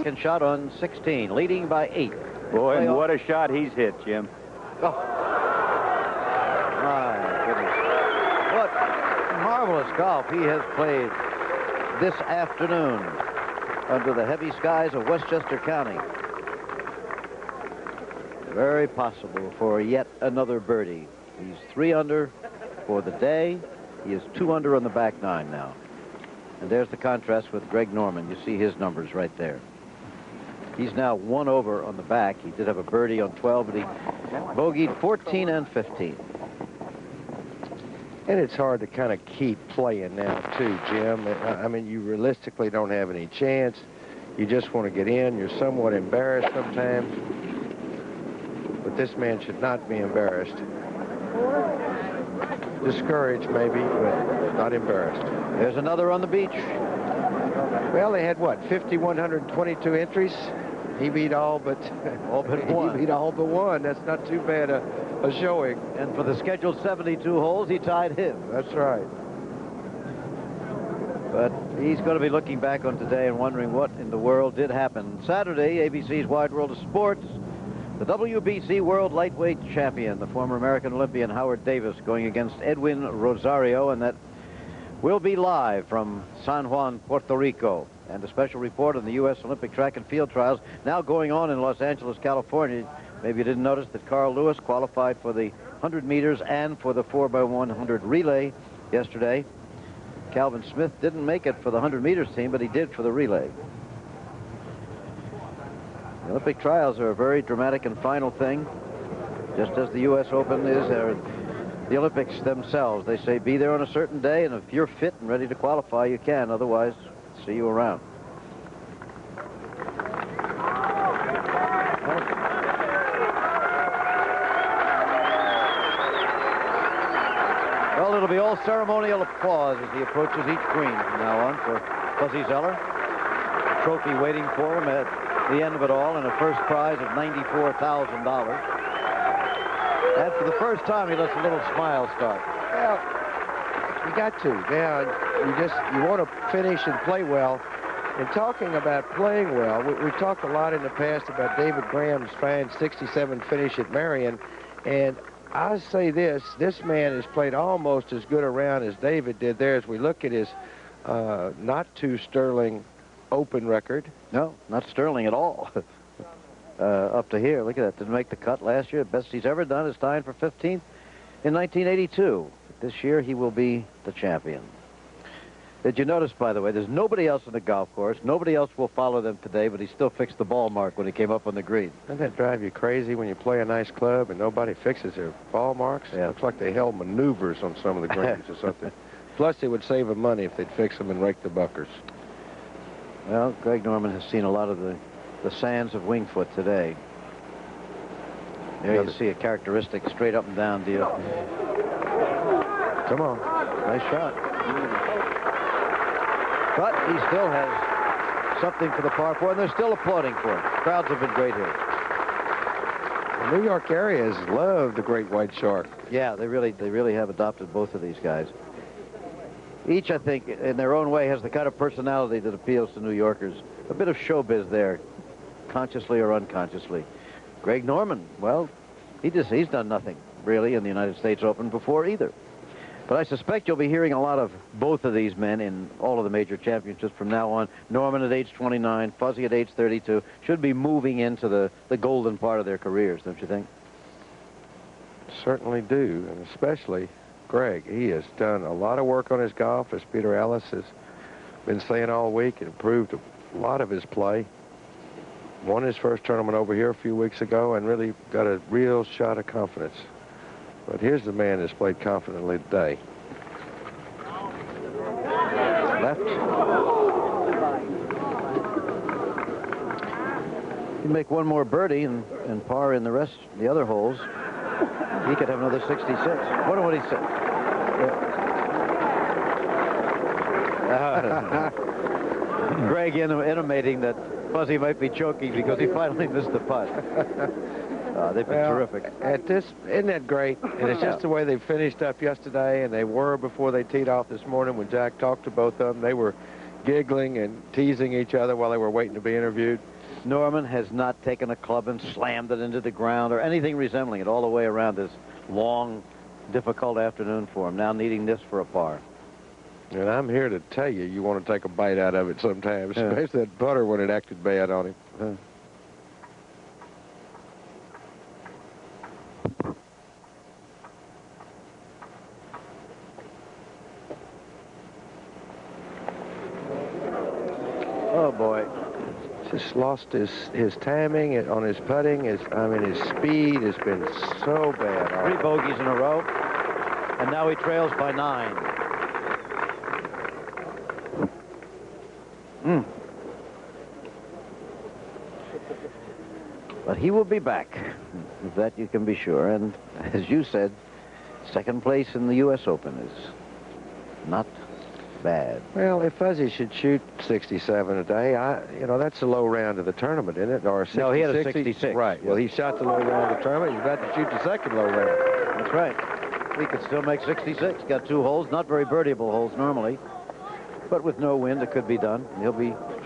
Second shot on 16, leading by 8. Boy, and what a shot he's hit, Jim. Oh. My goodness. What marvelous golf he has played this afternoon under the heavy skies of Westchester County. Very possible for yet another birdie. He's 3 under for the day. He is 2 under on the back 9 now. And there's the contrast with Greg Norman. You see his numbers right there. He's now 1 over on the back. He did have a birdie on 12, but he bogeyed 14 and 15. And it's hard to kind of keep playing now, too, Jim. I mean, you realistically don't have any chance. You just want to get in. You're somewhat embarrassed sometimes. But this man should not be embarrassed. Discouraged, maybe, but not embarrassed. There's another on the beach. Well, they had, what, 5,122 entries? He beat all but one. He beat all but one. That's not too bad a showing. And for the scheduled 72 holes, he tied him. That's right. But he's going to be looking back on today and wondering what in the world did happen. Saturday, ABC's Wide World of Sports, the WBC World Lightweight Champion, the former American Olympian Howard Davis, going against Edwin Rosario, and that will be live from San Juan, Puerto Rico. And a special report on the U.S. Olympic track and field trials now going on in Los Angeles, California. Maybe you didn't notice that Carl Lewis qualified for the 100 meters and for the 4x100 relay yesterday. Calvin Smith didn't make it for the 100 meters team, but he did for the relay. The Olympic trials are a very dramatic and final thing, just as the U.S. Open is, or the Olympics themselves. They say be there on a certain day, and if you're fit and ready to qualify, you can. Otherwise, see you around. Well, it'll be all ceremonial applause as he approaches each green from now on for Fuzzy Zeller. A trophy waiting for him at the end of it all, and a first prize of $94,000. And for the first time, he lets a little smile start. Well, you got to. Yeah, you want to finish and play well. And talking about playing well, we've talked a lot in the past about David Graham's fine 67 finish at Marion, and I say this man has played almost as good a round as David did there. As we look at his not too sterling Open record. No, not sterling at all. Up to here, look at that. Didn't make the cut last year. Best he's ever done is tying for 15th in 1982. This year, he will be the champion. Did you notice, by the way, there's nobody else on the golf course. Nobody else will follow them today, but he still fixed the ball mark when he came up on the green. Doesn't that drive you crazy when you play a nice club and nobody fixes their ball marks? Yeah. Looks like they held maneuvers on some of the greens or something. Plus, they would save them money if they'd fix them and rake the bunkers. Well, Greg Norman has seen a lot of the sands of Wingfoot today. There you see a characteristic straight up and down deal. Come on. Nice shot. But he still has something for the par 4, and they're still applauding for him. Crowds have been great here. The New York area has loved the great white shark. Yeah, they really have adopted both of these guys. Each, I think, in their own way, has the kind of personality that appeals to New Yorkers. A bit of showbiz there, consciously or unconsciously. Greg Norman, well, he's done nothing, really, in the United States Open before either. But I suspect you'll be hearing a lot of both of these men in all of the major championships from now on. Norman at age 29, Fuzzy at age 32, should be moving into the golden part of their careers, don't you think? Certainly do, and especially Greg. He has done a lot of work on his golf, as Peter Ellis has been saying all week. It improved a lot of his play. Won his first tournament over here a few weeks ago and really got a real shot of confidence. But here's the man that's played confidently today. Left. You make one more birdie and par in the other holes. He could have another 66. Wonder what he said. Greg intimating that Fuzzy might be choking because he finally missed the putt. They've been terrific. Isn't that great? And it's just the way they finished up yesterday, and they were before they teed off this morning when Jack talked to both of them. They were giggling and teasing each other while they were waiting to be interviewed. Norman has not taken a club and slammed it into the ground or anything resembling it all the way around this long, difficult afternoon for him, now needing this for a par. And I'm here to tell you, you want to take a bite out of it sometimes, Yeah. especially that putter when it acted bad on him. Oh, boy. Just lost his timing on his putting. His speed has been so bad. 3 bogeys in a row, and now he trails by 9. But he will be back. Of that you can be sure. And as you said, second place in the U.S. Open is not bad. Well, if Fuzzy should shoot 67 a day, that's the low round of the tournament, isn't it? Or 60, No, he had a 60? 66. Right. Well, he shot the low round of the tournament. He's about to shoot the second low round. That's right. He could still make 66. Got 2 holes, not very birdieable holes normally, but with no wind, it could be done.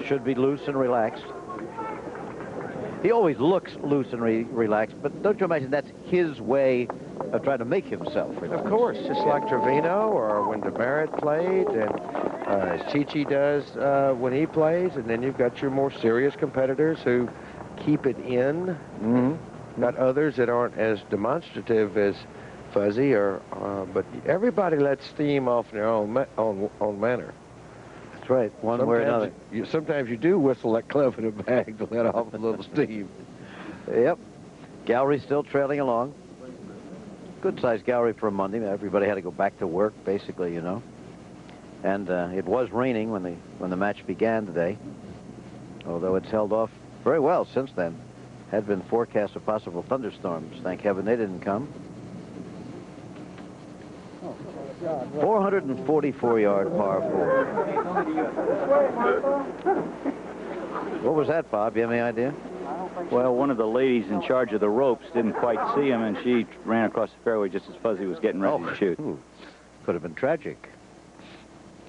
Should be loose and relaxed. He always looks loose and relaxed, but don't you imagine that's his way of trying to make himself relaxed? Of course, just like Trevino or when DeMerit played, and as Chichi does when he plays, and then you've got your more serious competitors who keep it in. Mm-hmm. Got others that aren't as demonstrative as Fuzzy, but everybody lets steam off in their own manner. That's right, one way or another. Sometimes you do whistle that club in a bag to let off a little steam. Yep. Gallery still trailing along. Good-sized gallery for a Monday. Everybody had to go back to work, basically, you know. And it was raining when the match began today, although it's held off very well since then. Had been forecasts of possible thunderstorms. Thank heaven they didn't come. 444-yard par 4. What was that, Bob? You have any idea? Well, one of the ladies in charge of the ropes didn't quite see him, and she ran across the fairway just as Fuzzy was getting ready to shoot. Could have been tragic.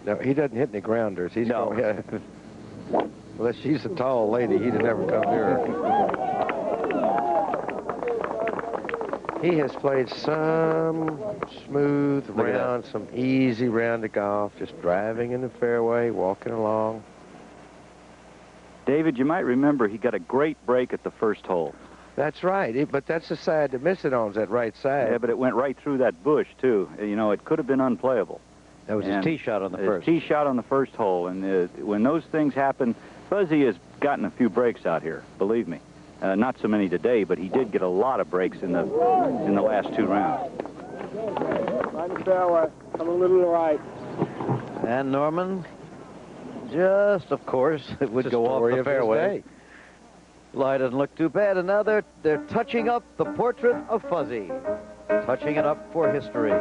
No, he doesn't hit any grounders. He's No. Unless she's a tall lady, he'd never come near her. He has played some smooth round, some easy round of golf, just driving in the fairway, walking along. David, you might remember he got a great break at the first hole. That's right, but that's the side to miss it on, is that right side. Yeah, but it went right through that bush, too. You know, it could have been unplayable. That was his tee shot on the first. His tee shot on the first hole, and when those things happen, Fuzzy has gotten a few breaks out here, believe me. Not so many today, but he did get a lot of breaks in the last 2 rounds. Right the fairway, come a little right. And Norman, just of course, it would go off the fairway. Lie doesn't look too bad, and now they're touching up the portrait of Fuzzy, touching it up for history.